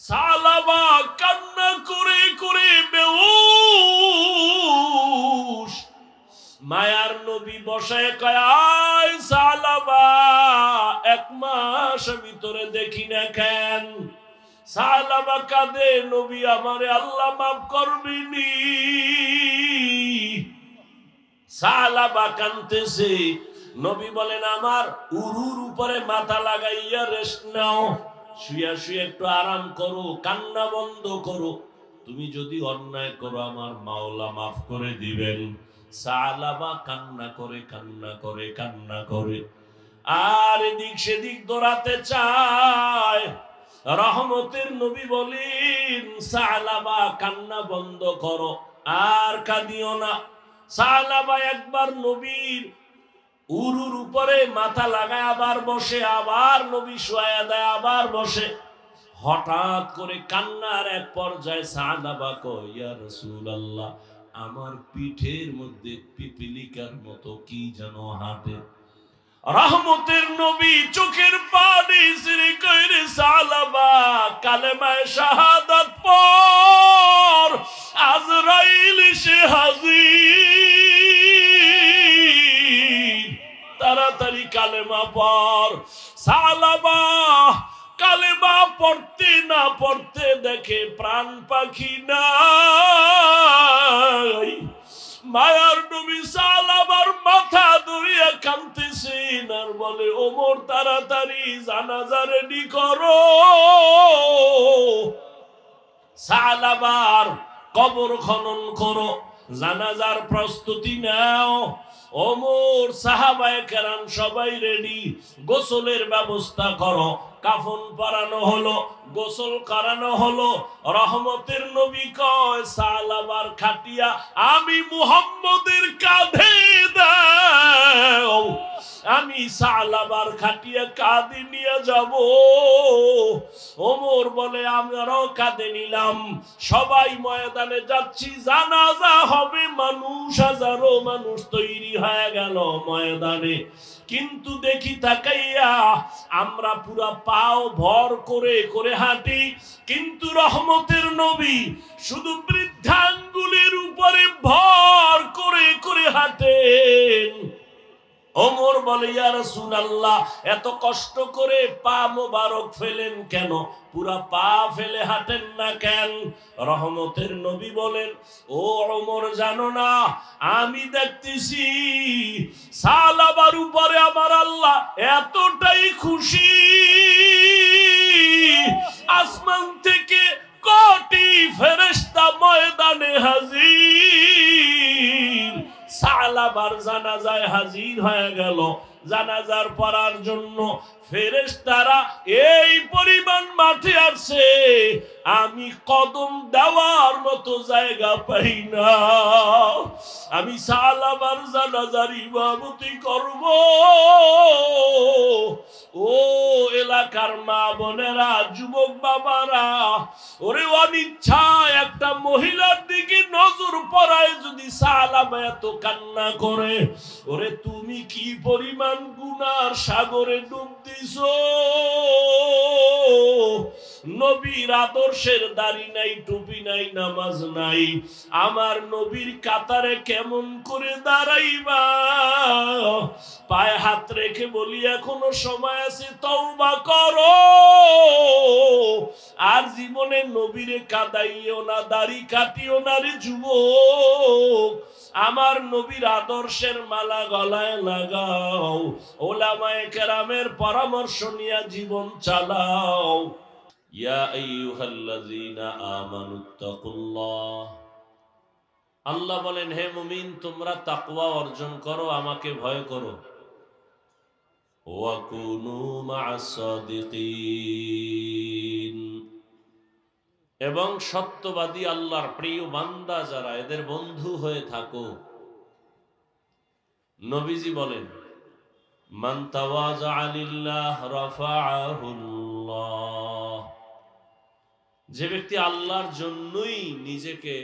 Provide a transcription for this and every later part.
সালাবা কান্না করে করে বেহুশ। মায়ার নবী বসায় কয়, আয় সালাবা, 1 মাস ভিতরে দেখি না কেন? সালাবা কাঁদে, নবী আমারে আল্লাহ মাফ করবেনি। সালাবা কাঁদতেছে। নবী বলেন, আমার উরুর উপরে মাথা লাগাইয়া রেস্ট নাও, শুয়া শুয়ে একটু আরাম করো, কান্না বন্ধ করো। তুমি যদি অন্যায় করো আমার মাওলা মাফ করে দিবেন। সালাবা কান্না করে কান্না করে কান্না করে আর এদিক সেদিক দৌড়াতে চায়। রহমতের নবী বলেন, সালাবা কান্না বন্ধ করো, আর কাঁদিও না। সালাবা একবার নবীর উরুর উপরে মাথা লাগায় আবার বসে, আবার নবী শোয়া দেয়, আবার বসে। হঠাৎ করে কান্নার এক পর্যায়ে সালাবা কয়, ইয়া রাসূলুল্লাহ, আমার পিঠের মধ্যে পিপিলিকার মতো কি যেন হাঁটে। রহমতের নবী চোখের পানি ছেড়ে কইরে, সালাবা কালেমায়ে শাহাদাত পড়, আজরাইল সে হাজির, তাড়াতাড়ি কালেমা পড়। সালাবা কালেমা পড়তে না পড়তে দেখে প্রাণ পাখি নাই। মায়ার নবী সালাবার মাথা ধরিয়া কাঁদতেছেন আর বলে, ওমর তাড়াতাড়ি জানাজা রেডি করো, সালাবার কবর খনন করো, জানাজার প্রস্তুতি নাও। ওমর, সাহাবায়ে কেরাম সবাই রেডি, গোসলের ব্যবস্থা করো। কাফন পরানো হলো, গোসল করানো হলো। রহমতের নবী কয়, সালাবার খাটিয়া আমি মুহাম্মদের কাঁধে দাও, আমি সালাবার খাটিয়া কাঁধে নিয়ে যাব। ওমর বলে, আমরাও কাঁধে নিলাম, সবাই ময়দানে যাচ্ছি, জানাজা হবে। মানুষ, হাজারো মানুষ তৈরি হয়ে গেল ময়দানে। কিন্তু দেখি তাকাইয়া আমরা পুরা পাও ভর করে করে হাঁটি, কিন্তু রহমতের নবী শুধু বৃদ্ধাঙ্গুলের উপরে ভর করে করে হাঁটেন। ওমর বলে, ইয়া রাসূলুল্লাহ, এত কষ্ট করে পা মোবারক ফেলেন কেন? পুরা পা ফেলে হাঁটেন না কেন? রহমতের নবী বলেন, ও ওমর, জানো না আমি দেখতেছি সালাবার উপরে আমার আল্লাহ এতটাই খুশি, আসমান থেকে কোটি ফেরেশতা ময়দানে হাজির। সালাবার জানাজায় হাজির হয়ে গেল। জানাজার পড়ার জন্য ফেরেশতারা এই পরিমাণ মাঠে আসছে, আমি কদম দেওয়ার মতো জায়গা পাই না। আমি সালাবার জানাজার ইমামতি করব। ও এলাকার মা বোনেরা, যুবক বাবারা, ওরে অনিচ্ছায় একটা মহিলার দিকে নজর পড়ায় যদি সালাবা এত কান্না করে, ওরে তুমি কি পরিমাণ গুনার সাগরে ডুব দিছো। নবীর আদর্শের দাড়ি নাই, টুপি নাই, নামাজ নাই, আমার নবীর কাতারে কেমন করে দাঁড়াইবা? পায়ে হাত রেখে বলি, এখনো সময় আছে, তওবা করো। আর জীবনে নবীরে কাদাইও না, দাড়ি কাটিও না রে যুবক। আমার নবীর আদর্শের মালা গলায় লাগাও, ওলামায়ে কেরামের পরামর্শ নিয়ে জীবন চালাও। ইয়া আইয়ুহাল্লাযীনা আমানুত্তাকুল্লাহ, আল্লাহ বলেন, হে মুমিন, তোমরা তাকওয়া অর্জন করো, আমাকে ভয় করো। ওয়া কুনু মা'আস সাদিকিন, এবং সত্যবাদী আল্লাহর প্রিয় বান্দা যারা, এদের বন্ধু হয়ে থাকো। নবীজি বলেন, মান তাওয়াযা লিল্লাহ রাফাআহুল্লাহ, যে ব্যক্তি আল্লাহর জন্যই নিজেকে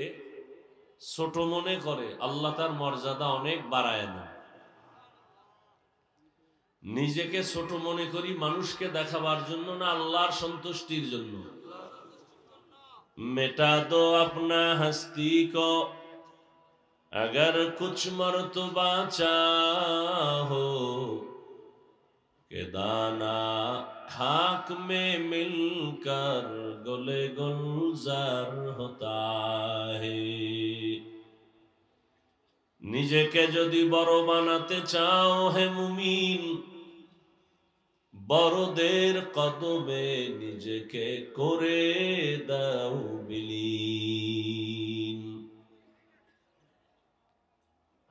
ছোট মনে করে, আল্লাহ তার মর্যাদা অনেক বাড়ায় দেন। নিজেকে ছোট মনে করি মানুষকে দেখাবার জন্য না, আল্লাহর সন্তুষ্টির জন্য। मिटा दो अपना हस्ती को अगर कुछ मर्तबा चाहो के दाना खाक में मिलकर गुले गुलजार होता है। নিজেকে যদি বড় বানাতে চাও হে মুমিন, বড়দের কদমে নিজেকে করে দাও বিলীন।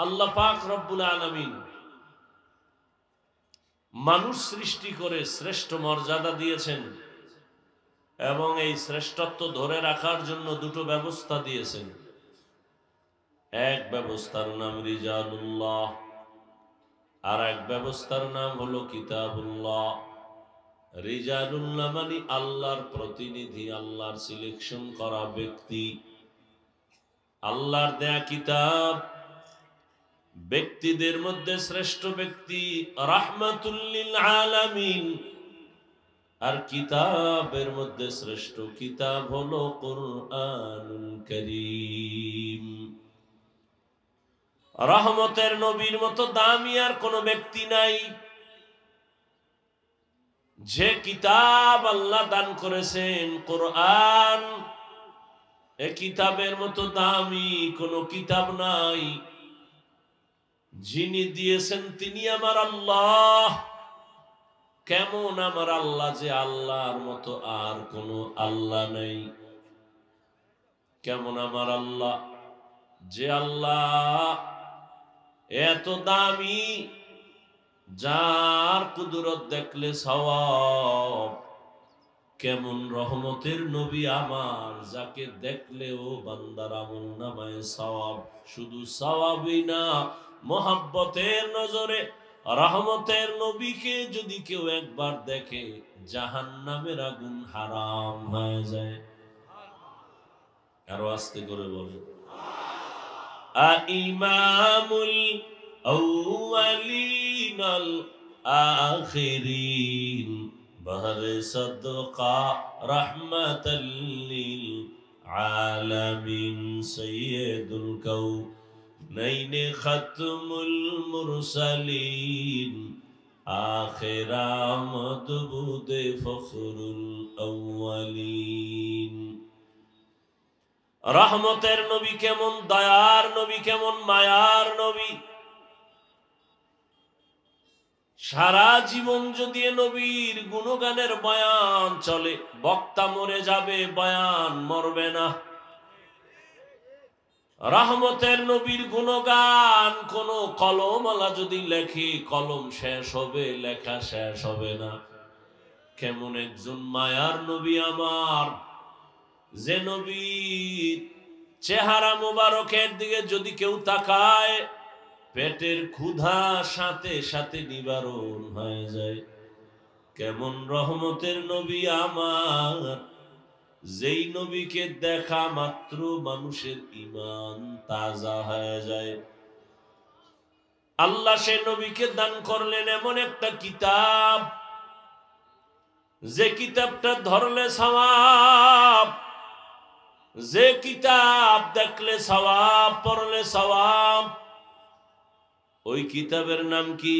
আল্লাহ পাক রব্বুল আলামিন মানুষ সৃষ্টি করে শ্রেষ্ঠ মর্যাদা দিয়েছেন এবং এই শ্রেষ্ঠত্ব ধরে রাখার জন্য দুটো ব্যবস্থা দিয়েছেন। এক ব্যবস্থার নাম রিজালুল্লাহ, আর এক ব্যবস্থার নাম হলো কিতাবুল্লাহ। রিজালুল্লাহ মানে আল্লাহর প্রতিনিধি, আল্লাহর সিলেকশন করা ব্যক্তি, আল্লাহর দেয়া কিতাব। ব্যক্তিদের মধ্যে শ্রেষ্ঠ ব্যক্তি রাহমাতুল লিল আলামিন, আর কিতাবের মধ্যে শ্রেষ্ঠ কিতাব হলো কুরআনুল কারীম। রহমতের নবীর মতো দামি আর কোন ব্যক্তি নাই। যে কিতাব আল্লাহ দান করেছেন কোরআন, এ কিতাবের মতো দামি কোন কিতাব নাই। যিনি দিয়েছেন তিনি আমার আল্লাহ। কেমন আমার আল্লাহ যে আল্লাহর মতো আর কোন আল্লাহ নেই। কেমন আমার আল্লাহ যে আল্লাহ এত দামি, যার কুদরত দেখলে সওয়াব। কেমন রহমতের নবী আমার, যাকে দেখলেও বান্দার আমল নামায় সওয়াব। শুধু সওয়াবই না, মোহাব্বতের নজরে রহমতের নবীকে যদি কেউ একবার দেখে জাহান্নামের আগুন হারাম হয়ে যায়। আরো আস্তে করে বলে ইমামুল আউয়ালিন আল আখিরিন বহরে সদকা রাহমাতাল লিল আলামিন সাইয়্যিদুল কাউনাইন খাতমুল মুরসালিন আখিরা মদবুদে ফখরুল আউয়ালিন। রহমতের নবী কেমন, দয়ার নবী কেমন, মায়ার নবী। সারা জীবন যদি নবীর গুণগানের বয়ান চলে, বক্তা মরে যাবে, বয়ান মরবে না। রহমতের নবীর গুণগান কোন কলমওয়ালা যদি লেখে, কলম শেষ হবে, লেখা শেষ হবে না। কেমন একজন মায়ার নবী আমার, যে নবীর চেহারা মুবারকের দিকে যদি কেউ তাকায়, পেটের ক্ষুধা সাথে সাথে নিবারণ হয়ে যায়। কেমন রহমতের নবী আমার, যেই নবীকে দেখা মাত্র মানুষের ঈমান তাজা হয়ে যায়। আল্লাহ সে নবীকে দান করলেন এমন একটা কিতাব, যে কিতাবটা ধরলে সওয়াব, যে কিতাব দেখলে সওয়াব, পড়লে সওয়াব। ওই কিতাবের নাম কি?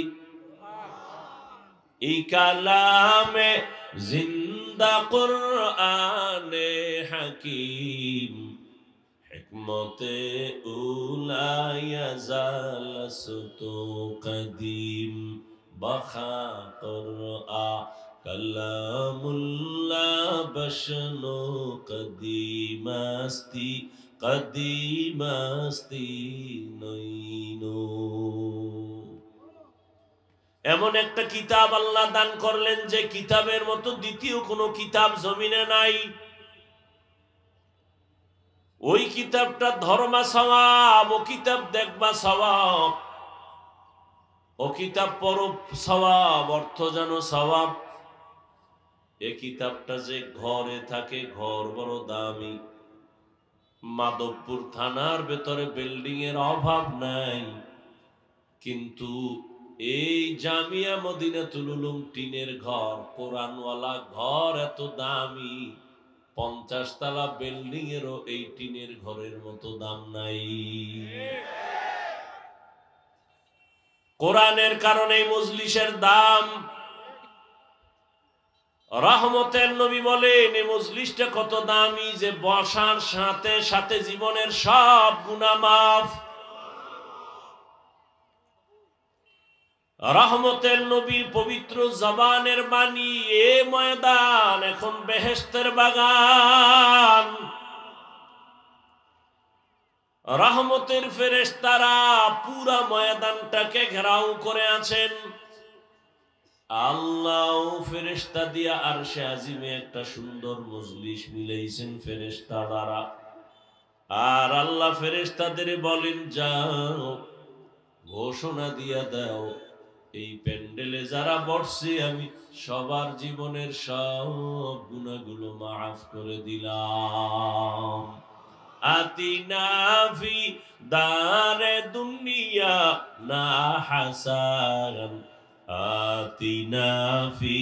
এই কালামে জিন্দা কুরআনে হাকিম হিকমতে উলা ইয়াজালসতু কদিম বখা কুরআন কালামুল্লাহ বশনো কদিমাস্তি কদিমাস্তি নইনো। এমন একটা কিতাব আল্লাহ দান করলেন, যে কিতাবের মতো দ্বিতীয় কোনো কিতাব জমিনে নাই। ওই কিতাবটা ধর্মা সওয়াব, ও কিতাব দেখবা সওয়াব, ও কিতাব পড়ো সওয়াব, অর্থ জানো সওয়াব। এ কিতাবটা যে ঘরে থাকে, ঘর বড় দামি। মাধবপুর থানার ভেতরে বিল্ডিং এর অভাব নাই, কিন্তু এই জামিয়া মদিনাতুল উলুম টিনের ঘর, কোরআনওয়ালা ঘর এত দামি, 50 তলা বিল্ডিং এরও এই টিনের ঘরের মতো দাম নাই। কোরআনের কারণে মজলিসের দাম। রহমতের নবী বলেন এই মজলিসটা কত দামি যে বসার সাথে সাথে জীবনের সব গুনাহ মাফ। রহমতের নবীর পবিত্র জবানের বাণী, এ ময়দান এখন বেহেশতের বাগান। রহমতের ফেরেশতারা পুরা ময়দানটাকে ঘেরাও করে আছেন। আল্লাহ ফেরেশতা দিয়া আরশে আজিমে একটা সুন্দর মজলিস মিলাইছেন ফেরেশতা দ্বারা। আর আল্লাহ ফেরেশতাদের বলেন, যাও ঘোষণা দিয়া দাও এই প্যান্ডেলে যারা বসছে আমি সবার জীবনের সব গুনাহগুলো মাফ করে দিলাম। আতিনা ফি দারে দুনিয়া না হাসান, আতিনা ফি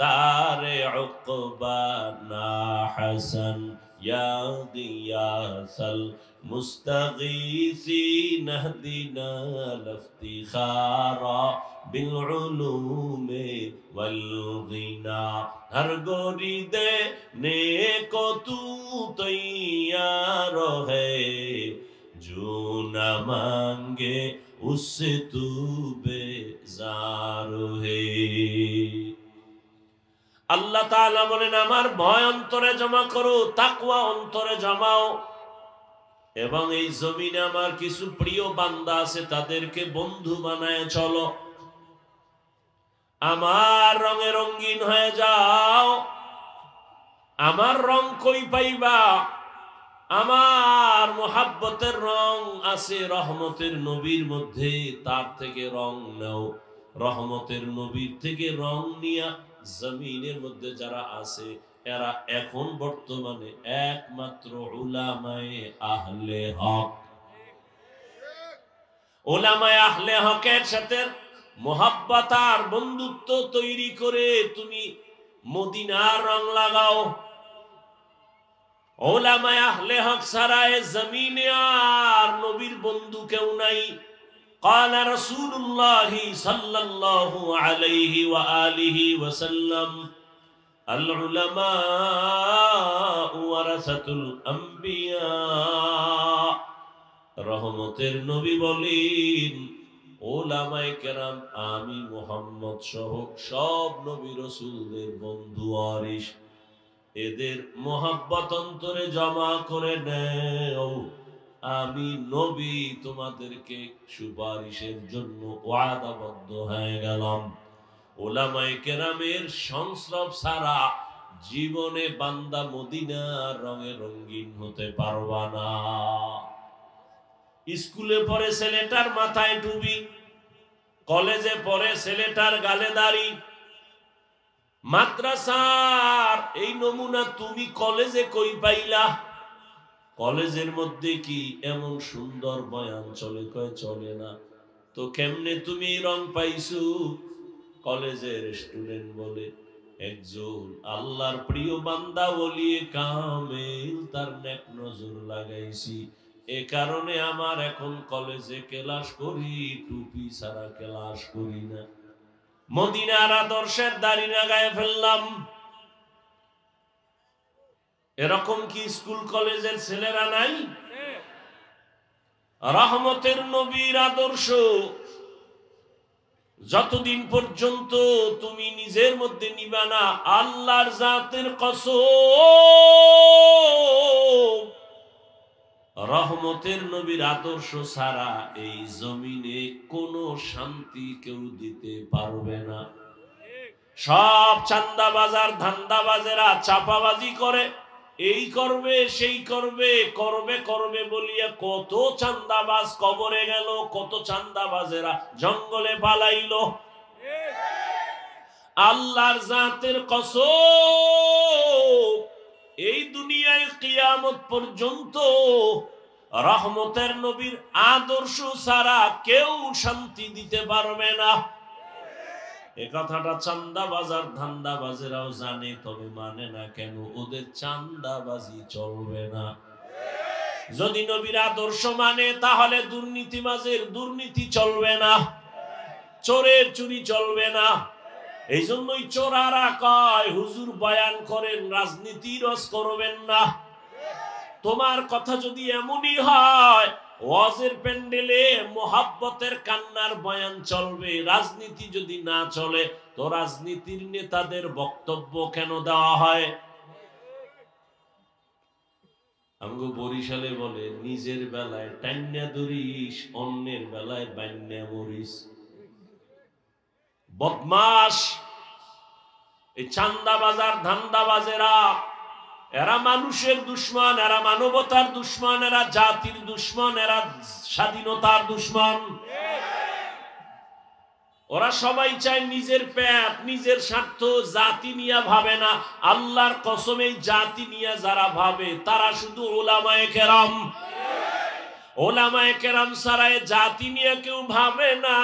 দারে উকবা না হাসান, ইয়া গিয়াসাল মুস্তাগীসিন ইহদিনা লিফতিখারা বিল উলুমি ওয়াল গিনা। हर गोरी दे ने को तू तैयार है, जो न मांगे उससे तू बेजार है। আল্লাহ তাআলা বলেন, আমার ভয় অন্তরে জমা করো, তাকওয়া অন্তরে জমাও, এবং এই জমিনে আমার কিছু প্রিয় বান্দা আছে তাদেরকে বন্ধু বানায় চলো। আমার রঙে রঙিন হয়ে যাও। আমার রং কই পাইবা? আমার মোহাব্বতের রং আছে রহমতের নবীর মধ্যে, তার থেকে রং নাও। রহমতের নবীর থেকে রং নিয়া জমিনের মধ্যে যারা আছে এরা এখন বর্তমানে একমাত্র উলামায়ে আহলে হক। উলামায়ে আহলে হকের সাথে মোহাব্বত আর বন্ধুত্ব তৈরি করে তুমি মদিনার রং লাগাও। উলামায়ে আহলে হক ছাড়া এ জমিনে আর নবীর বন্ধু কেউ নাই। قال رسول الله صلى الله عليه وآله وسلم العلماء ورثة الأنبياء। রহমতের নবী বলেন, ওলামায়ে কেরাম আমি মুহাম্মদ সহ সব নবী রাসূলদের বন্ধু ওয়ারিস। এদের মোহাব্বত অন্তরে জমা করে নাও। আমি নবী তোমাদেরকে সুপারিশের জন্য ওয়াদাবদ্ধ হয়ে গেলাম। ওলামায়ে কেরামের সংস্রব ছাড়া জীবনে বান্দা মদিনার রঙে রঙিন হতে পারবা না। স্কুলে পড়ে ছেলেটার মাথায় টুপি, কলেজে পড়ে ছেলেটার গালে দাড়ি। মাদ্রাসার এই নমুনা তুমি কলেজে কই পাইলা? কলেজের মধ্যে কি এমন সুন্দর বয়ান চলে? কয় চলে না। তো কেমনে তুমি রং পাইছো? কলেজের স্টুডেন্ট বলে, একজন আল্লাহর প্রিয় বান্দা ওলিয়ে কামেল তার নেক নজর লাগাইছি, এ কারণে আমার এখন কলেজে ক্লাস করি, টুপি ছাড়া ক্লাস করি না। মদিনার আদর্শের দাড়ি লাগায় ফেললাম। এরকম কি স্কুল কলেজের ছেলেরা নাই? রহমতের নবীর আদর্শ যতদিন পর্যন্ত তুমি নিজের মধ্যে নিবা না, আল্লাহর জাতের কসম, রহমতের নবীর আদর্শ ছাড়া এই জমিনে কোনো শান্তি কেউ দিতে পারবে না। সব চান্দাবাজার ধান্দাবাজেরা চাপাবাজি করে, এই করবে সেই করবে, করবে করবে বলিয়া কত চান্দাবাজ কবরে গেল, কত চান্দাবাজেরা জঙ্গলে পালাইলো। আল্লাহর জাতের কসম, এই দুনিয়ায় কিয়ামত পর্যন্ত রহমতের নবীর আদর্শ ছাড়া কেউ শান্তি দিতে পারবে না। এ কথাটা চান্দাবাজার ধান্দাবাজেরাও জানে, তবে মানে না কেন? ওদের চান্দাবাজি চলবে না। যদি নবীর আদর্শ মানে তাহলে দুর্নীতিবাজের দুর্নীতি চলবে না, চোরের চুরি চলবে না। এই জন্যই চোরারা কয় হুজুর বয়ান করেন, রাজনীতি রস করবেন না। তোমার কথা যদি এমনই হয়, ওয়াজের প্যান্ডেলে মোহাব্বতের কান্নার বয়ান চলবে, রাজনীতি যদি না চলে, তো রাজনীতির নেতাদের বক্তব্য কেন দেওয়া হয়? আমগো বরিশালে বলে, নিজের বেলায় টান্না ধরিস, অন্যের বেলায় বান্যা মরিস। বদমাস এই চান্দাবাজার ধান্দাবাজেরা, এরা মানুষের দুশ্মন, এরা মানবতার দুশ্মন, এরা জাতির দুশ্মন, এরা স্বাধীনতার দুশ্মন। ওরা সবাই চায় নিজের পেট, নিজের স্বার্থ, জাতি নিয়ে ভাবে না। আল্লাহর কসম, এই জাতি নিয়ে যারা ভাবে তারা শুধু ওলামায়ে কেরাম। ওলামায়ে কেরাম ছাড়া জাতি নিয়ে কেউ ভাবে না।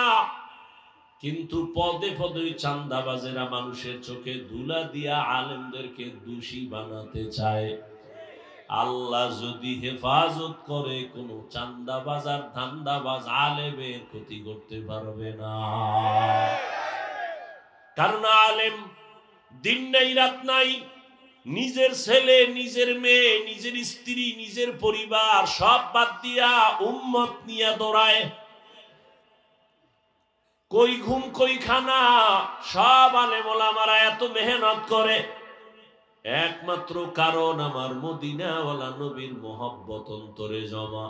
কিন্তু পদে পদে চান্দাবাজেরা মানুষের চোখে ধুলা দিয়া আলেমদেরকে দোষী বানাতে চায়। আল্লাহ যদি হেফাজত করে, কোন চান্দাবাজার ধান্দাবাজ আলেমের ক্ষতি করতে পারবে না। কারণ আলেম দিন নাই রাত নাই, নিজের ছেলে, নিজের মেয়ে, নিজের স্ত্রী, নিজের পরিবার সব বাদ দিয়া উম্মত নিয়ে দৌড়ায়। কই ঘুম কই খানা, সব আলেম ওলামারা এত মেহনত করে একমাত্র কারণ আমার মদিনাওয়ালা নবীর মোহব্বত অন্তরে জমা।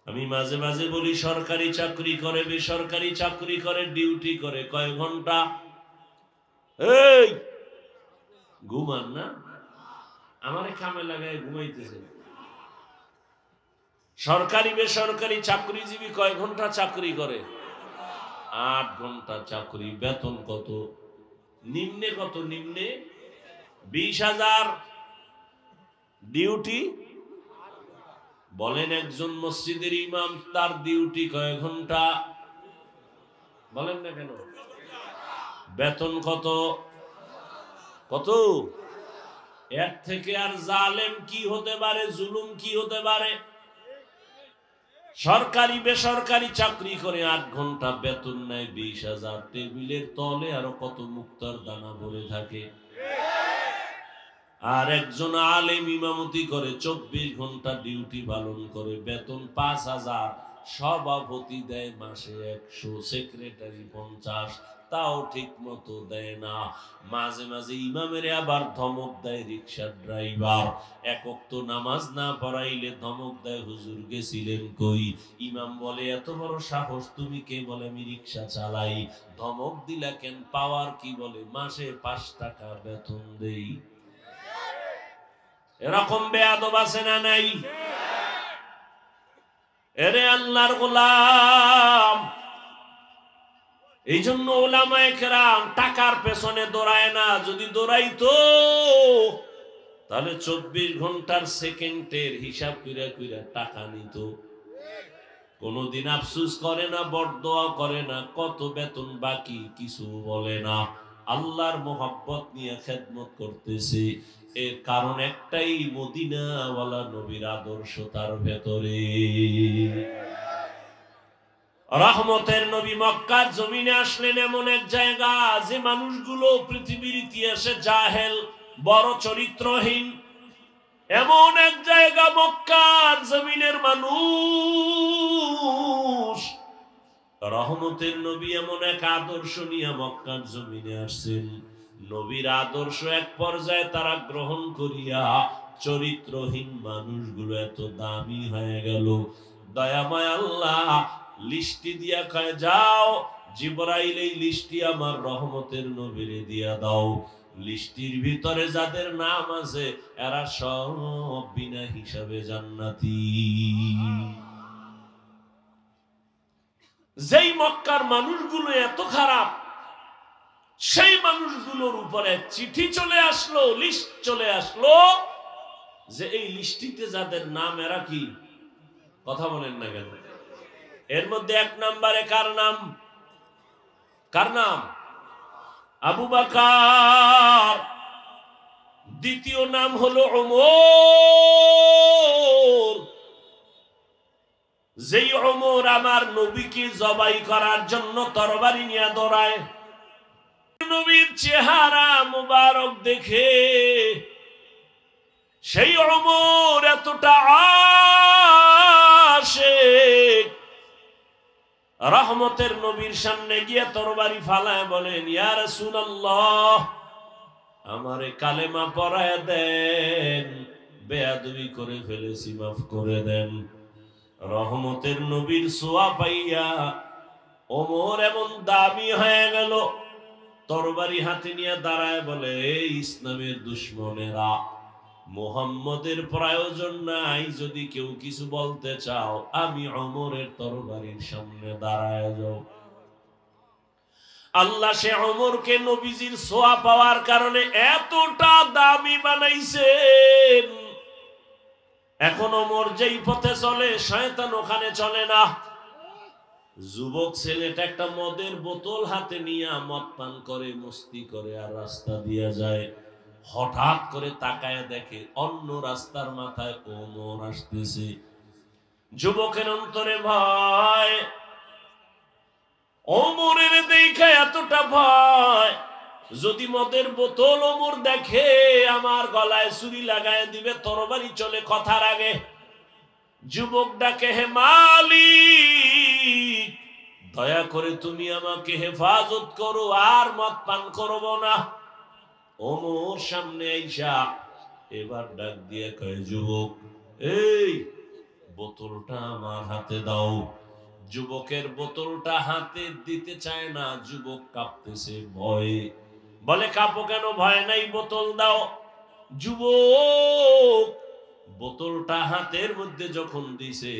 আমি মাঝে মাঝে বলি, সরকারি চাকরি করে, বেসরকারি চাকরি করে, ডিউটি করে কয় ঘন্টা? এই ঘুমান না, আমারে কামে লাগায় ঘুমাইতেছে। সরকারি বেসরকারি চাকরিজীবী কয় ঘন্টা চাকরি করে? 8 ঘন্টা চাকরি। বেতন কত? নিম্নে কত? নিম্নে 20,000। ডিউটি বলেন, একজন মসজিদের ইমাম, তার ডিউটি কয় ঘন্টা? বলেন না কেন? বেতন কত? কত? এর থেকে আর জালেম কি হতে পারে, জুলুম কি হতে পারে? সরকারি বেসরকারি চাকরি করে 8 ঘন্টা, বেতন নেয় 20,000। টেবিলের তলে আরো কত মুক্তার দানা ভরে থাকে। আর একজন আলেম ইমামতি করে 24 ঘন্টা ডিউটি পালন করে, বেতন 5,000। সভাপতি দেয় মাসে 100, সেক্রেটারি 50, তাও ঠিক মতো দেয় না। মাঝে মাঝে ইমামের আবার ধমক দেয় রিকশার ড্রাইভার। এক ওয়াক্ত নামাজ না পড়াইলে ধমক দেয়, হুজুর গেছিলেন কই? ইমাম বলে, এত বড় সাহস তুমি কে? বলে, আমি রিকশা চালাই। ধমক দিলা কেন? পাওয়ার কি? বলে, মাসে 5 টাকা বেতন দেই। এরকম বেয়াদব আছে না নাই? এরে আল্লাহর গোলাম, এই জন্য ওলামায়ে কেরাম টাকার পেছনে দৌড়ায় না। যদি দৌড়াইতো তাহলে 24 ঘন্টার সেকেন্ডের হিসাব কইরা কইরা টাকা নিত। কোনদিন আফসোস করে না, বরদোয়া করে না, কত বেতন বাকি কিছু বলে না। আল্লাহর মোহাব্বত নিয়ে খেদমত করতেছে। এর কারণ একটাই, মদিনাওয়ালা নবীর আদর্শ তার ভেতরে। রহমতের নবী মক্কার জমিনে আসলেন এমন এক জায়গা, যে মানুষগুলো পৃথিবীর ইতিহাসে জাহেল, বড় চরিত্রহীন, এমন এক জায়গা মক্কার জমিনের মানুষ। রহমতের নবী এমন এক আদর্শ নিয়ে মক্কার জমিনে আসছেন। নবীর আদর্শ এক পর্যায়ে তারা গ্রহণ করিয়া চরিত্রহীন মানুষগুলো এত দামি হয়ে গেল। দয়াময় আল্লাহ লিস্টি দিয়া কয়, যাও জিবরাইল এই লিস্টি আমার রহমতের নবীরে দিয়া দাও। লিস্টির ভিতরে যাদের নাম আছে এরা সব বিনা হিসাবে জান্নাতি। যেই মক্কার মানুষগুলো এত খারাপ, সেই মানুষগুলোর উপরে চিঠি চলে আসলো, লিস্ট চলে আসলো, যে এই লিস্টিতে যাদের নাম, এরা কি? কথা বলেন না কেন? এর মধ্যে 1 নম্বরে কার নাম? কার নাম? আবু বকর, দ্বিতীয় নাম হলো ওমর। যেই ওমর আমার নবীকে জবাই করার জন্য তরবারি নিয়ে দৌড়ায়, নবীর চেহারা মুবারক দেখে সেই ওমর এতটা আশিক, রহমতের নবীর সামনে গিয়ে তরবারি ফালায় বলেন, ইয়া রাসূলুল্লাহ, আমারে কালেমা পড়ায় দেন, বেয়াদবি করে ফেলেছি, মাফ করে দেন। রহমতের নবীর ছোঁয়া পাইয়া ওমর এমন দামি হয়ে গেল, তরবারি হাতে নিয়ে দাঁড়ায় বলে, এই ইসলামের দুশমনেরা, মুহাম্মদের প্রয়োজন নাই, যদি কেউ কিছু বলতে চাও আমি ওমরের তরবারির সামনে দাঁড়ায় যাও। আল্লাহ সে ওমরকে নবীজির ছোঁয়া পাওয়ার কারণে এতটা দামি বানাইছেন, এখন ওমর যেই পথে চলে শয়তান ওখানে চলে না। যুবক ছেলেটা একটা মদের বোতল হাতে নিয়ে মদ পান করে, মস্তি করে, আর রাস্তা দিয়ে যায়। হঠাৎ করে তাকায় দেখে অন্য রাস্তার মাথায় ওমর আসতেছে। যুবকের অন্তরে ভয়, ওমরের দেখে এতটা ভয়, যদি মদের বোতল ওমর দেখে আমার গলায় ছুরি লাগায় দিবে, তরবারি চলে কথার আগে। যুবক ডাকে, হে মালিক, দয়া করে তুমি আমাকে হেফাজত করো, আর মদ পান করব না। ওমর সামনে আইসা এবার ডাক দিয়ে কয়, যুবক, এই বোতলটা আমার হাতে দাও। যুবকের বোতলটা হাতে দিতে চায় না, যুবক কাঁপতেছে ভয়ে। বলে, কাঁপো কেন? ভয় নাই, বোতল দাও। যুবক বোতলটা হাতের মধ্যে যখন দিছে,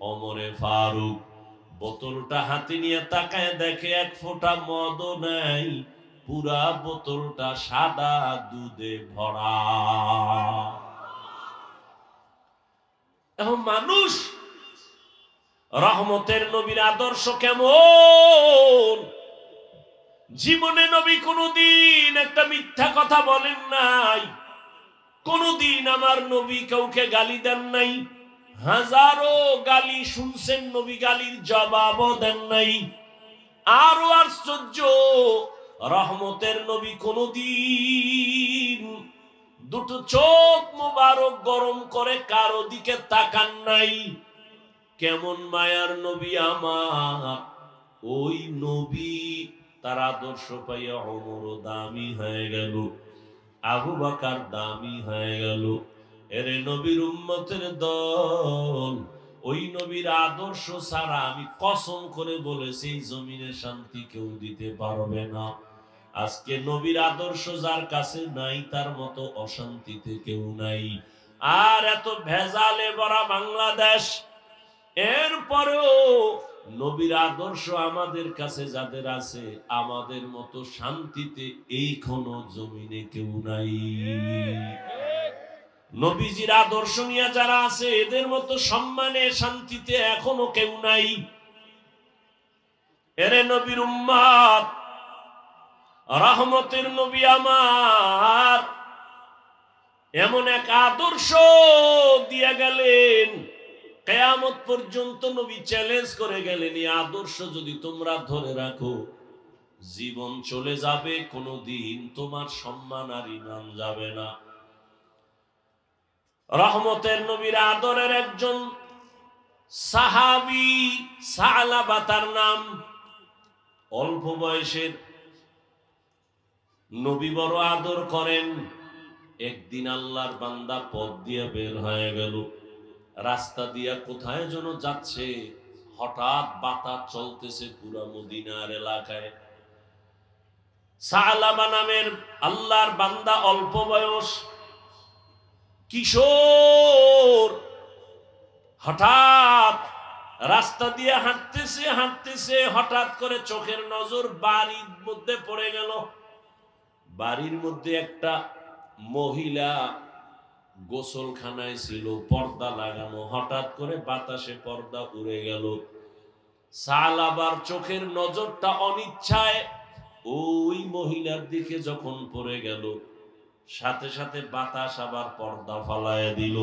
ওমরে ফারুক বোতলটা হাতে নিয়ে তাকায় দেখে এক ফোঁটা মদও নাই, পুরা বোতলটা সাদা দুধে ভরা। এখন মানুষ, রহমতের নবীর আদর্শ কেমন? জীবনে নবী কোনদিন একটা মিথ্যা কথা বলেন নাই, কোনদিন আমার নবী কাউকে গালি দেন নাই। হাজারো গালি শুনছেন, নবী গালির জবাবও দেন নাই। আরো আশ্চর্য, রহমতের নবী কোনদিন দুটো চোখ মোবারক গরম করে কারো দিকে তাকান নাই। কেমন মায়ার নবী আমার! ওই নবী, তার আদর্শ পাইয়া ওমরও দামি হয়ে গেল, আবু বকর দামি হয়ে গেল। এরে নবীর উম্মতের দল, ওই নবীর আদর্শ ছাড়া আমি কসম করে বলেছি জমিনে শান্তি কেউ দিতে পারবে না। আজকে নবীর আদর্শ যার কাছে নাই, তার মতো অশান্তিতে কেউ নাই। আর এত ভেজালে ভরা বাংলাদেশ, এরপরেও নবীর আদর্শ আমাদের কাছে যাদের আছে, আমাদের মতো শান্তিতে এই কোন জমিনে কেউ নাই। নবীজির আদর্শ নিয়ে যারা আছে, এদের মতো সম্মানে শান্তিতে এখনো কেউ নাই। এরে নবীর উম্মত, রহমতের নবী আমার এমন এক আদর্শ দিয়ে গেলেন, কিয়ামত পর্যন্ত নবী চ্যালেঞ্জ করে গেলেন, এই আদর্শ যদি তোমরা ধরে রাখো, জীবন চলে যাবে, কোনদিন তোমার সম্মান আর ইমান যাবে না। রহমতের নবীর আদরের একজন সাহাবী সালাবা তার নাম, অল্প বয়সের, নবী বড় আদর করেন। একদিন আল্লাহর বান্দা পথ দিয়ে বের হয়ে গেল, রাস্তা দিয়া কোথায় যেন যাচ্ছে, হঠাৎ বাতাস চলতেছে পুরা মদিনার এলাকায়। সালাবা নামের আল্লাহর বান্দা, অল্প বয়স, কিশোর, হঠাৎ রাস্তা দিয়ে হাঁটতেছে হাঁটতেছে, হঠাৎ করে চোখের নজর বাড়ির মধ্যে পড়ে গেল। বাড়ির মধ্যে একটা মহিলা গোসলখানায় ছিল, পর্দা লাগানো, হঠাৎ করে বাতাসে পর্দা উড়ে গেল। সালাবার চোখের নজরটা অনিচ্ছায় ওই মহিলার দিকে যখন পড়ে গেল, সাথে সাথে বাতাস আবার পর্দা ফালায় দিল।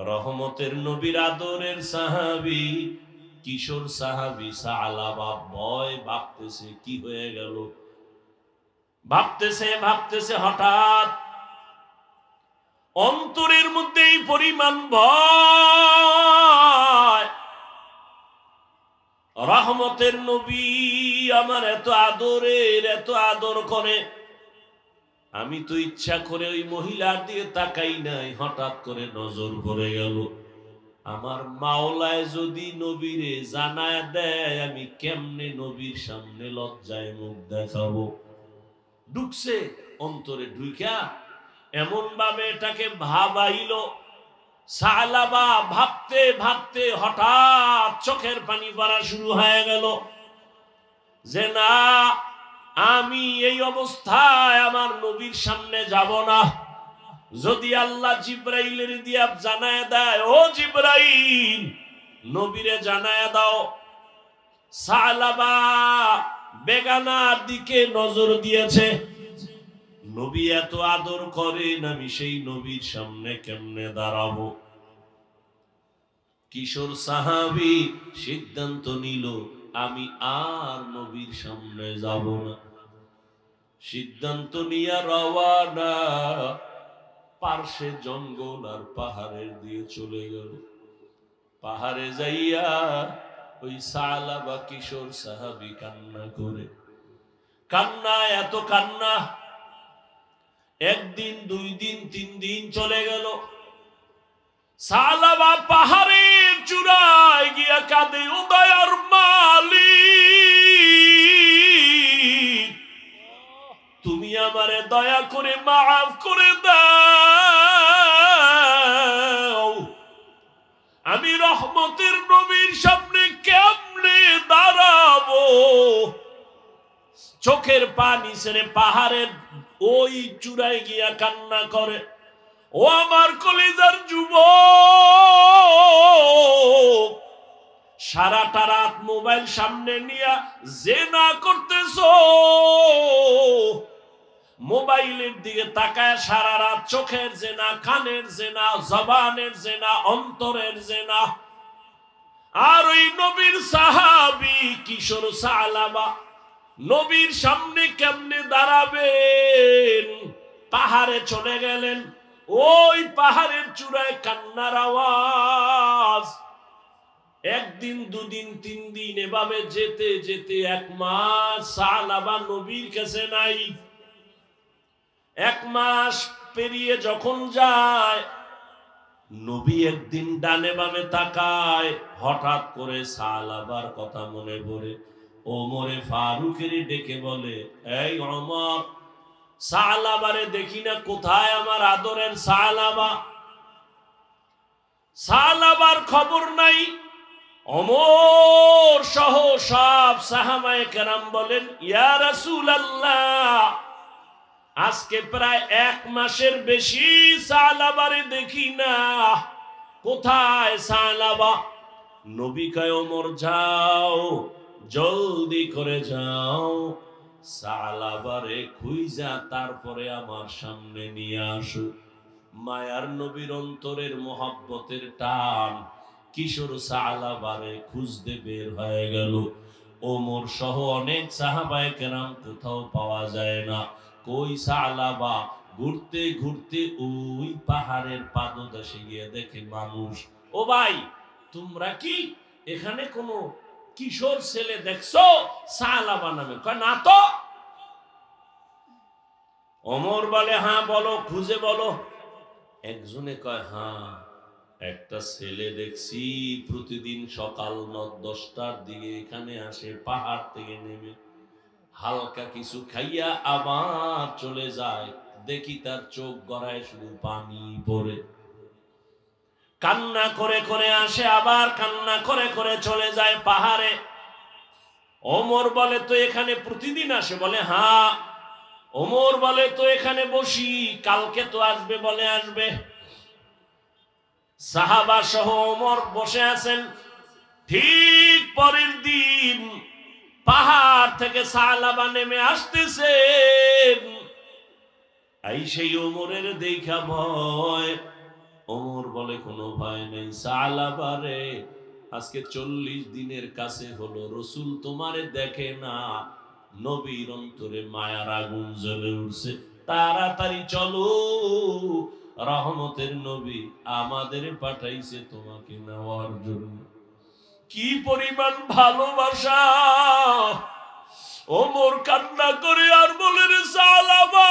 রহমতের নবীর আদরের সাহাবী, কিশোর সাহাবী সালাবা ভয় ভাবতেছে কি হয়ে গেল, ভাবতেছে হঠাৎ অন্তরের মধ্যে এই পরিমাণ ভয়। রহমতের নবী আমার এত আদরের, এত আদর করে, আমি তো ইচ্ছা করে ওই মহিলার দিকে তাকাই নাই, হঠাৎ করে নজর পড়ে গেল। আমার মাওলায় যদি নবীরে জানায় দেয়, আমি কেমনে নবীর সামনে লজ্জায় মুখ দেখাবো। ঢুকছে অন্তরে, ঢুকা এমন ভাবে এটাকে ভাবাইল। সালাবা ভাবতে ভাবতে হঠাৎ চোখের পানি পড়া শুরু হয়ে গেল যে না, আমি এই অবস্থায় আমার নবীর সামনে যাব না। যদি আল্লাহ জিব্রাইলের দিয়া জানায় দেয়, ও জিব্রাইল নবীরে জানায় দাও। সালাবা বেগানার দিকে নজর দিয়েছে, নবী এত আদর করেন, আমি সেই নবীর সামনে কেমনে দাঁড়াবো। কিশোর সাহাবী সিদ্ধান্ত নিল, আমি আর নবীর সামনে যাব না। সিদ্ধান্ত নিয়ে রওয়ানা, পার্শ্বে জঙ্গল আর পাহাড়ের দিয়ে চলে গেল। পাহাড়ে যাইয়া ওই সালাবা কিশোর সাহাবী কান্না করে, কান্না এত কান্না, একদিন, 2 দিন, 3 দিন চলে গেল। সালাবা পাহাড়ের চূড়ায় গিয়া কাঁদে, ও দয়ার মালিক, তুমি আমারে দয়া করে মাফ করে দাও। আমি রহমতের নবীর সামনে কেমনে দাঁড়াবো। চোখের পানি ছেড়ে পাহাড়ের ওই চূড়ায় গিয়া কান্না করে। ও আমার কলিজার যুবক, সারাটা রাত মোবাইল সামনে নিয়ে জেনা করতেছো, মোবাইলের দিকে তাকায় সারা রাত, চোখের জেনা, কানের জেনা, জবানের জেনা, অন্তরের জেনা। আর ওই নবীর সাহাবী কিশোর সালাবা নবীর সামনে কেমনে দাঁড়াবেন। পাহাড়ে চলে গেলেন, ওই পাহাড়ের চূড়ায় কান্নার আওয়াজ। 1 দিন, 2 দিন, 3 দিন, এভাবে যেতে যেতে 1 মাস সালাবা নবীর কাছে নাই। 1 মাস পেরিয়ে যখন যায়, নবী একদিন ডানে বামে তাকায়, হঠাৎ করে সালাবার কথা মনে পড়ে। ওমরে ফারুকের ডেকে বলে, এই ওমর, সালাবারে দেখি না, কোথায় আমার আদরের সালাবা? সালাবার খবর নাই। ওমর সহ সব সাহাবায়ে কেরাম বলেন, ইয়া রাসূলুল্লাহ, আজকে প্রায় 1 মাসের বেশি সালাবারে দেখি না, কোথায় সালাবা? নবী কয়, ওমর যাও, জলদি করে যাও, সালাবারে খুঁজা তারপরে আমার সামনে নিয়ে আসো। মায়ার নবীর অন্তরের মোহাব্বতের টান কিশোর সালাবারে খুঁজতে বের হয়ে গেল। ওমর সহ অনেক সাহাবায়ে কেরাম, কোথাও পাওয়া যায় না। কই সালাবা? ঘুরতে ঘুরতে ওই পাহাড়ের পাদদেশে গিয়ে দেখে মানুষ। ও ভাই, তোমরা কি এখানে কোনো কিশোর ছেলে দেখছো সালাবা নামে? কয় না তো। ওমর বলে, হ্যাঁ বলো, খুঁজে বলো। একজনে কয়, হ্যাঁ, একটা ছেলে দেখছি, প্রতিদিন সকাল 9-10টার দিকে এখানে আসে, পাহাড় থেকে নেমে হালকা কিছু খাইয়া আবার চলে যায়। দেখি তার চোখ গড়ায় শুধু পানি পড়ে। কান্না করে করে আসে, আবার কান্না করে করে চলে যায় পাহাড়ে। ওমর বলে, তো এখানে প্রতিদিন আসে? বলে, হ্যাঁ। ওমর বলে, তো এখানে বসি, কালকে তো আসবে? বলে, আসবে। সাহাবা সহ ওমর বসে আছেন। ঠিক পরের দিন পাহাড় থেকে সালাবা নেমে আসতেছে। এই সেই ওমরের দেখা ভয়। ওমর বলে কোনো ভয় নেই, সালাবা রে আজকে 40 দিনের কাছে হলো রসুল তোমারে দেখে না, নবীর অন্তরে মায়ার আগুন জ্বলে উঠছে, তাড়াতাড়ি চলো, রহমতের নবী আমাদের পাঠাইছে তোমাকে নেওয়ার জন্য। কি পরিমাণ ভালোবাসা! ওমর কান্না করে আর বলে রে সালাবা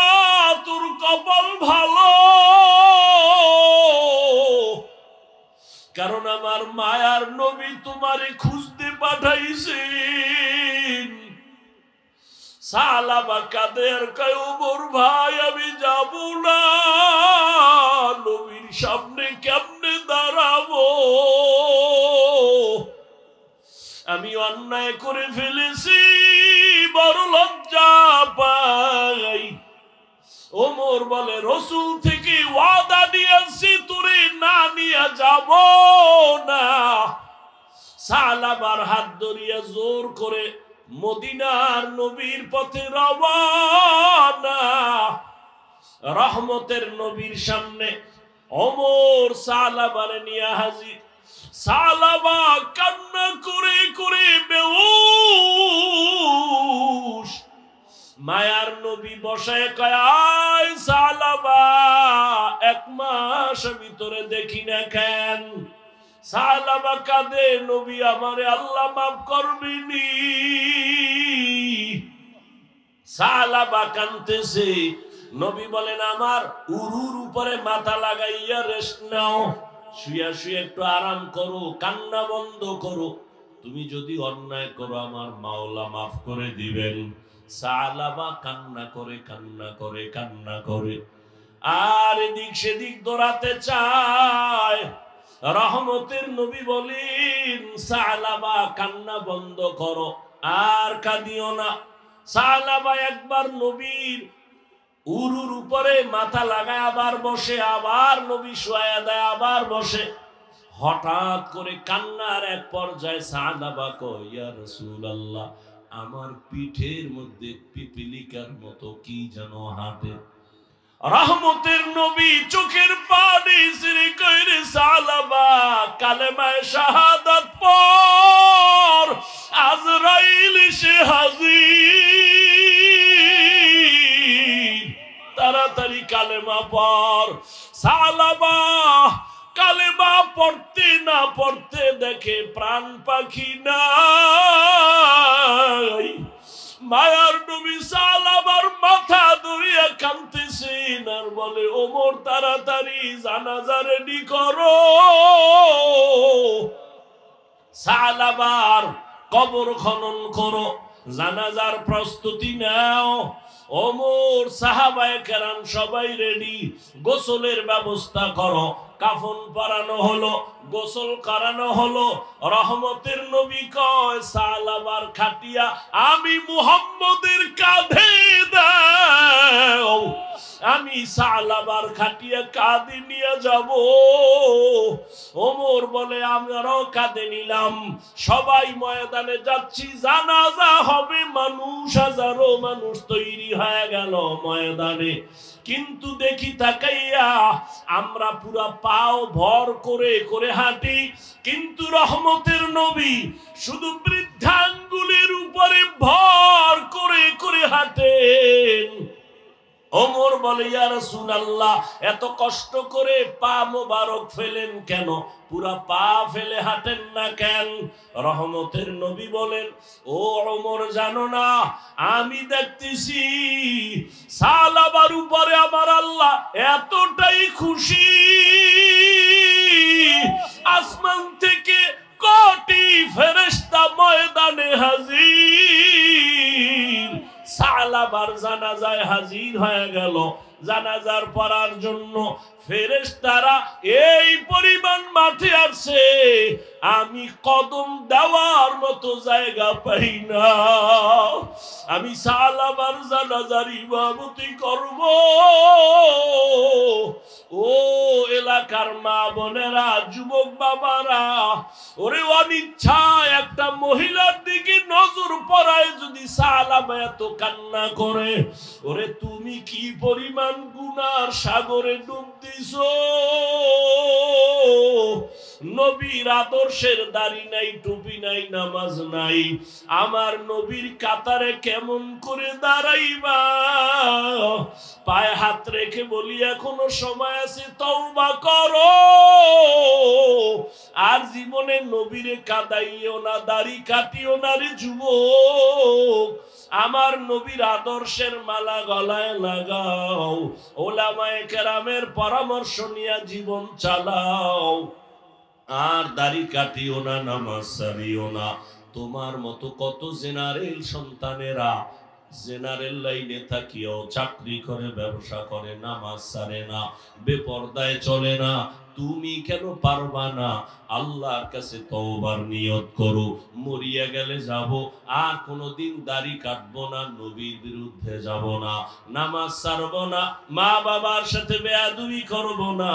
তোর কপাল ভালো, কারণ আমার মায়ার নবী তোমারে খুঁজতে পাঠাইছে। সালাবা কাঁদে আর কয় ওমর ভাই আমি যাব না, নবীর সামনে কেমনে দাঁড়াবো, আমি অন্যায় করে ফেলেছি, বড় লজ্জা পাই। ওমর বলে রসুল থেকে ওয়াদা নিয়েছি তোরে না নিয়ে যাব না। সালাবার হাত ধরিয়া জোর করে মদিনার নবীর পথে রওয়ানা। রহমতের নবীর সামনে ওমর সালাবারে নিয়ে হাজির। সালাবা কান্না করে করে বেহুশ। মায়ার নবী বসায় কয় আয় সালাবা, 1 মাস ভিতরে দেখি না কেন? সালাবা কাঁদে, নবী আমারে আল্লাহ মাফ করবেনি। সালাবা কাঁদতেছে। নবী বলেন আমার উরুর উপরে মাথা লাগাইয়া রেস্ট নাও, শুয়া শুয়ে একটু আরাম করো, কান্না বন্ধ করো, তুমি যদি অন্যায় করো আমার মাওলা মাফ করে দিবেন। সালাবা কান্না করে কান্না করে কান্না করে আর এদিক সেদিক দৌড়াতে চায়। রহমতের নবী বলেন সালাবা কান্না বন্ধ করো, আর কাঁদিও না। সালাবা একবার নবীর উরুর উপরে মাথা লাগায় আবার বসে, আবার নবী শোয়া দেয়, আবার বসে। হঠাৎ করে কান্নার এক পর্যায়ে সালাবা কয় ইয়া রাসূলুল্লাহ আমার পিঠের মধ্যে পিপিলিকার মতো কি যেন হাঁটে। রহমতের নবী চোখের পানি ছেড়ে কয় রে সালাবা কালেমায়ে শাহাদাত পড়, আজরাইল এসে হাজির, তাড়াতাড়ি কালেমা পড়। সালাবা কালেমা পড়তে না পড়তে দেখে প্রাণ পাখি নাই। মায়ার নবী সালাবার মাথা ধরিয়া কাঁদতেছেন আর বলে ওমর তাড়াতাড়ি জানাজা রেডি করো, সালাবার কবর খনন করো, জানাজার প্রস্তুতি নাও। ওমর সাহাবায়ে কেরাম সবাই রেডি, গোসলের ব্যবস্থা করো। কাফন পরানো হলো, গোসল করানো হলো। রহমতের নবী কয় সালাবার খাটিয়া আমি মুহাম্মদের কাঁধে দাও, আমি সালাবার খাটিয়া কাঁধে নিয়ে যাব। ওমর বলে আমরাও কাঁধে নিলাম, সবাই ময়দানে যাচ্ছি, জানাজা হবে, মানুষ হাজারো মানুষ তৈরি হয়ে গেল ময়দানে। কিন্তু দেখি তাকাইয়া আমরা পুরা পাও ভর করে করে হাঁটি, কিন্তু রহমতের নবী শুধু বৃদ্ধাঙ্গুলের উপরে ভর করে করে হাঁটেন। ওমর বলে ইয়া রাসূলুল্লাহ এত কষ্ট করে পা মোবারক ফেলেন কেন, পুরা পা ফেলে হাঁটেন না কেন? রহমতের নবী বলেন ও ওমর জানো না আমি দেখতেছি সালাবার উপরে আমার আল্লাহ এতটাই খুশি, আসমান থেকে কোটি ফেরেশতা ময়দানে হাজির। সালাবার জানাজায় হাজির হয়ে গেল। জানাজার পড়ার জন্য ফেরেশতারা এই পরিমাণ মাঠে আসছে, আমি কদম দেওয়ার মতো জায়গা পাই না। আমি সালাবার জানাজার ইমামতি করব। ও এলাকার মা বোনেরা, যুবক বাবারা, ওরে অনিচ্ছায় একটা মহিলার দিকে নজর পড়ায় যদি সালাবা এত কান্না করে, ওরে তুমি কি পরিমাণ গুনার সাগরে ডুব দিছো। নবীর আদর্শের দাড়ি নাই, টুপি নাই, নামাজ নাই, আমার নবীর কাতারে কেমন করে দাঁড়াইবা? পায়ে হাত রেখে বলি এখনো সময় আছে, তওবা করো। আর জীবনে নবীরে কাদাইও না, দাড়ি কাটিও না রে যুবক। আমার নবীর আদর্শের মালা গলায় লাগাও, ওলামায়ে কেরামের পরামর্শ নিয়ে জীবন চালাও। আর দাড়ি কাটিও না, নামাজ ছাড়িও না। তোমার মতো কত জেনারেল সন্তানেরা জেনারেল লাইনে থাকিও চাকরি করে, ব্যবসা করে, নামাজ ছাড়ে না, বেপরদায় চলে না। তুমি কেন পারবা না? আল্লাহর কাছে তওবার নিয়ত করো, মরিয়া গেলে যাব, আর কোনোদিন দাড়ি কাটবো না, নবীর বিরুদ্ধে যাব না, নামাজ ছাড়ব না, মা বাবার সাথে বেয়াদবি করব না,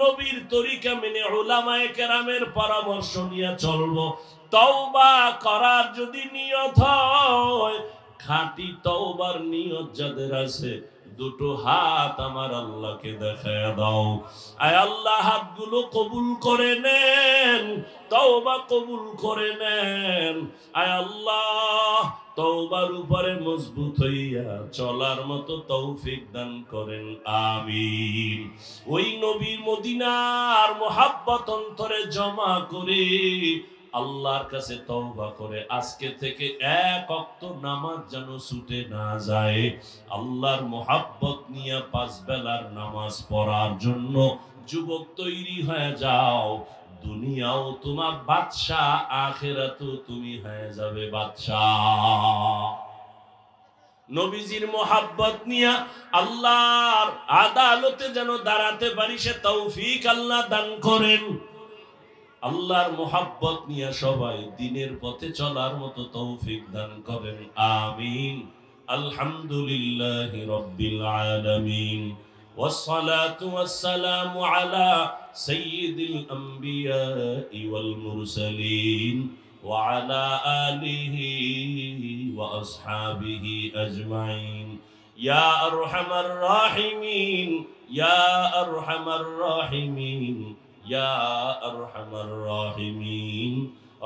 নবীর তরিকা মেনে উলামায়ে কেরামের পরামর্শ নিয়ে চলবো। তওবা করার যদি নিয়ত হয়, খাঁটি তওবার নিয়ত যাদের আছে, দুটো হাত আমার আল্লাহকে দেখায় দাও। আয় আল্লাহ, হাতগুলো কবুল করে নেন, তওবা কবুল করে নেন। আয় আল্লাহ, তওবার উপরে মজবুত হইয়া চলার মতো তৌফিক দান করেন, আমিন। ওই নবীর মদিনার মোহাব্বত অন্তরে জমা করে আল্লাহর কাছে তওবা করে আজকে থেকে এক ওয়াক্ত নামাজ যেন ছুটে না যায়। আল্লাহর মোহাব্বত নিয়ে 5 বেলার নামাজ পড়ার জন্য যুবক তৈরি হয়ে যাও। দুনিয়াও তোমার বাদশা, আখিরাতেও তুমি হয়ে যাবে বাদশা। নবীজির মোহাব্বত নিয়ে আল্লাহর আদালতে যেন দাঁড়াতে পারি, সে তৌফিক আল্লাহ দান করেন। আল্লাহর মোহাব্বত নিয়ে সবাই দিনের পথে চলার মতো তৌফিক দান করেন, আমিন। আলহামদুলিল্লাহি রাব্বিল আলামিন, ওয়াসসালাতু ওয়াসসালামু আলা সাইয়্যিদিল আমবিয়াই ওয়াল মুরসালিন ওয়া আলা আলিহি ওয়া আসহাবিহি আজমাইন। ইয়া আরহামার রাহিমিন, ইয়া আরহামার রাহিমিন, ইয়া আরহামার রাহিমিন।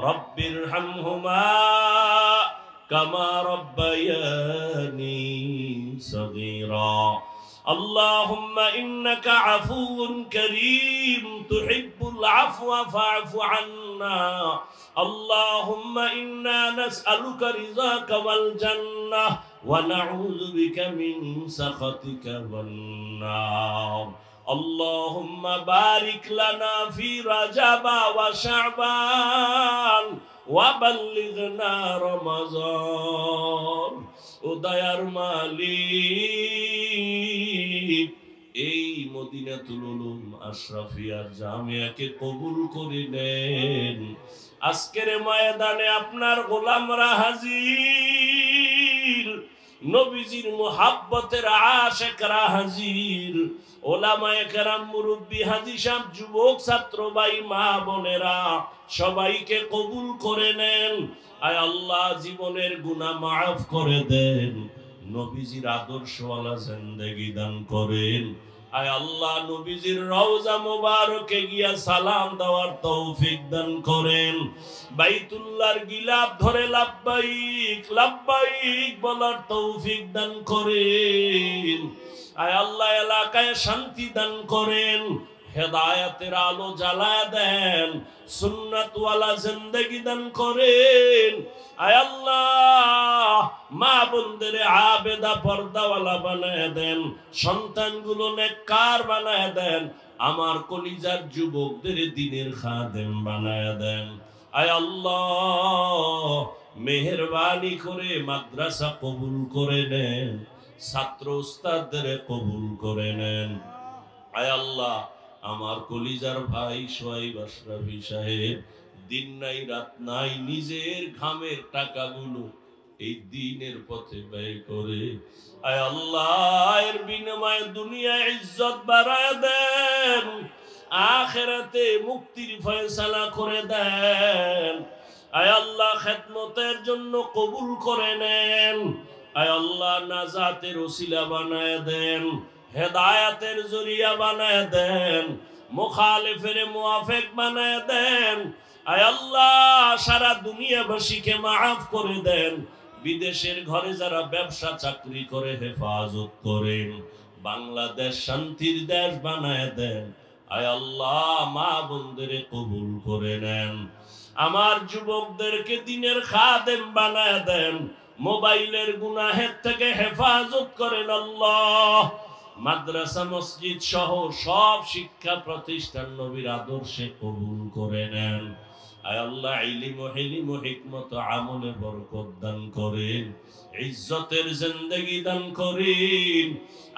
রব্বিরহামহুমা কামা রব্বায়ানি সগীরা। اللهم إنك عفو كريم تحب العفو فاعف عنا. اللهم إنا نسألك رضاك والجنة ونعوذ بك من سخطك والنار. اللهم بارك لنا في رجب وشعبان وبلغنا رمضان. ও দয়ার মালিক, এই মদিনাতুল উলুম আশরাফিয়া জামিয়াকে কবুল করে নেন। আজকের ময়দানে আপনার গোলামরা হাজির, নবীজির মুহাব্বতের আশিকরা হাজির, ওলামায়ে কেরাম, মুরব্বি, হাজী সাহেব, যুবক, ছাত্র ভাই, মা বোনেরা সবাইকে কবুল করে নেন। আয় আল্লাহ, জীবনের গুনাহ মাফ করে দেন, নবীজির আদর্শওয়ালা জিন্দেগি দান করেন। আয় আল্লাহ, নবীজির রওজা মোবারকে গিয়া সালাম দেওয়ার তৌফিক দান করেন। বাইতুল্লাহর গিলাফ ধরে লাব্বাইক লাব্বাইক বলার তৌফিক দান করেন। আয় আল্লাহ, এলাকায় শান্তি দান করেন, হেদায়েতের আলো জ্বালায় দেন, সুন্নাতওয়ালা জিন্দেগি দান করেন। আয় আল্লাহ, মা বোনদের আবেদা পর্দাওয়ালা বানায় দেন, সন্তানগুলো নেককার বানায় দেন, আমার কলিজার যুবকদের দ্বীনের খাদেম বানায় দেন। আয় আল্লাহ, মেহেরবানি করে মাদ্রাসা কবুল করে নেন, ছাত্র উস্তাদদের কবুল করে নেন। আয় আল্লাহ, আমার কলিজার ভাই সোহাইব আশরাফি সাহেব দিন নাই রাত নাই নিজের ঘামের টাকাগুলো এই দ্বীনের পথে ব্যয় করে। আয় আল্লাহ, এর বিনিময়ে দুনিয়ায় ইজ্জত বাড়ায় দেন, আখিরাতে মুক্তির ফয়সালা করে দেন। আয় আল্লাহ, খেদমতের জন্য কবুল করে নেন। আয় আল্লাহ, নাজাতের ওসিলা বানায় দেন, হেদায়াতের জরিয়া বানায় দেন, মুখালিফের মুআফিক বানায় দেন। আয় আল্লাহ, সারা দুনিয়াবাসীকে মাফ করে দেন। বিদেশের ঘরে যারা ব্যবসা চাকরি করে হেফাজত করেন, বাংলাদেশ শান্তির দেশ বানায় দেন। আয় আল্লাহ, মা বোনদের কবুল করে নেন। আমার যুবকদেরকে দিনের খাদেম বানায় দেন, মোবাইলের গুনাহের থেকে হেফাজত করেন আল্লাহ। মাদ্রাসা মসজিদ সহ সব শিক্ষা প্রতিষ্ঠান নবীর আদর্শে কবুল করে নেন। আয় আল্লাহ, ইলম ও হিলম ও হিকমত আমলে বরকত দান করেন, ইজ্জতের জিন্দেগি দান করেন।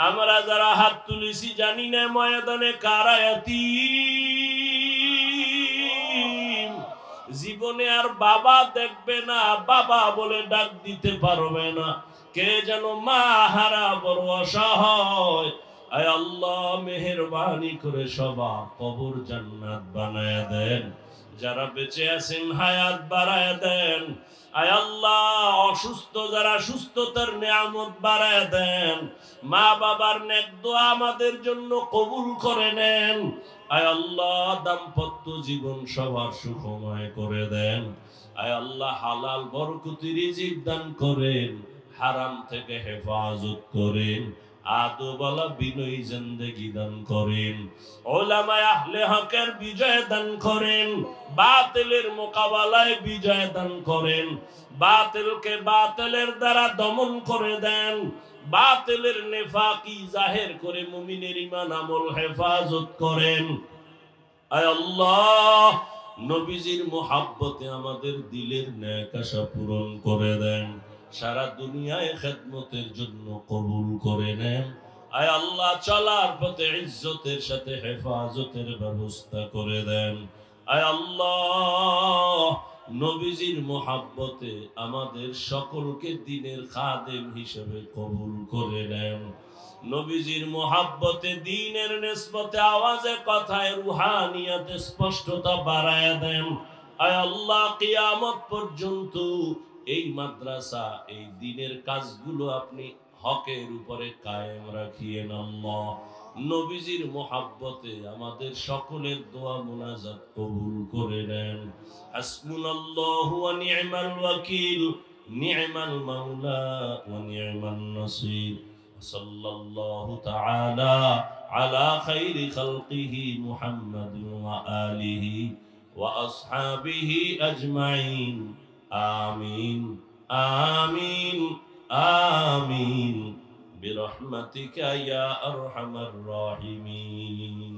আমরা যারা হাত তুলেছি জানি না ময়দানে কারা ইয়াতীম, জীবনে আর বাবা দেখবে না, বাবা বলে ডাক দিতে পারবে না, কে যেন মা হারা বড় অসহায়। আয় আল্লাহ, মেহেরবানি করে সবার কবর জান্নাত বানায় দেন। যারা বেঁচে আছেন হায়াত বাড়ায় দেন। আয় আল্লাহ, অসুস্থ যারা সুস্থতার নিয়ামত বাড়ায় দেন। মা বাবার নেক দোয়া আমাদের জন্য কবুল করে নেন। আয় আল্লাহ, দাম্পত্য জীবন সবার সুখময় করে দেন। আয় আল্লাহ, হালাল বরকতি রিজিক দান করেন, হারাম থেকে হেফাজত করেন, আদবওয়ালা বিনয়ী জিন্দেগি দান করেন। উলামায়ে আহলে হকের বিজয় দান করেন, বাতিলের মোকাবেলায় বিজয় দান করেন। বাতিলকে বাতিলের দ্বারা দমন করে দেন, বাতিলের নেফাকি জাহের করে মুমিনের ঈমান আমল হেফাজত করেন। আয় আল্লাহ, নবীজির মুহাব্বতে আমাদের দিলের নেক আশা পূরণ করে দেন। সারা দুনিয়ায় খেদমতের জন্য কবুল করে নেন। আয় আল্লাহ, চলার পথে ইজ্জতের সাথে হেফাজতের ব্যবস্থা করে দেন। আয় আল্লাহ, নবীজির মুহাব্বতে আমাদের সকলকে দ্বীনের খাদেম হিসেবে কবুল করে নেন। নবীজির মুহাব্বতে দ্বীনের নিসবতে আওয়াজে কথায় রুহানিয়াতে স্পষ্টতা বাড়ায় দেন। আয় আল্লাহ, কিয়ামত পর্যন্ত এই মাদ্রাসা, এই দ্বীনের কাজগুলো আপনি হকের উপরে কায়েম রাখিয়েন আল্লাহ। নবীজির মুহাব্বতে আমাদের সকলের দোয়া মুনাজাত কবুল করে নেন। হাসবুনাল্লাহু ওয়া নি'মাল ওয়াকিল, নি'মাল মাওলা ওয়া নি'মান নাসির। সাল্লাল্লাহু তাআলা আলা খাইরি খালকিহি মুহাম্মাদিন ওয়া আলিহি ওয়া আসহাবিহি আজমাইন। আমিন আমিন আমিন বিরহমাতিকা ইয়া আরহামার রাহিমিন।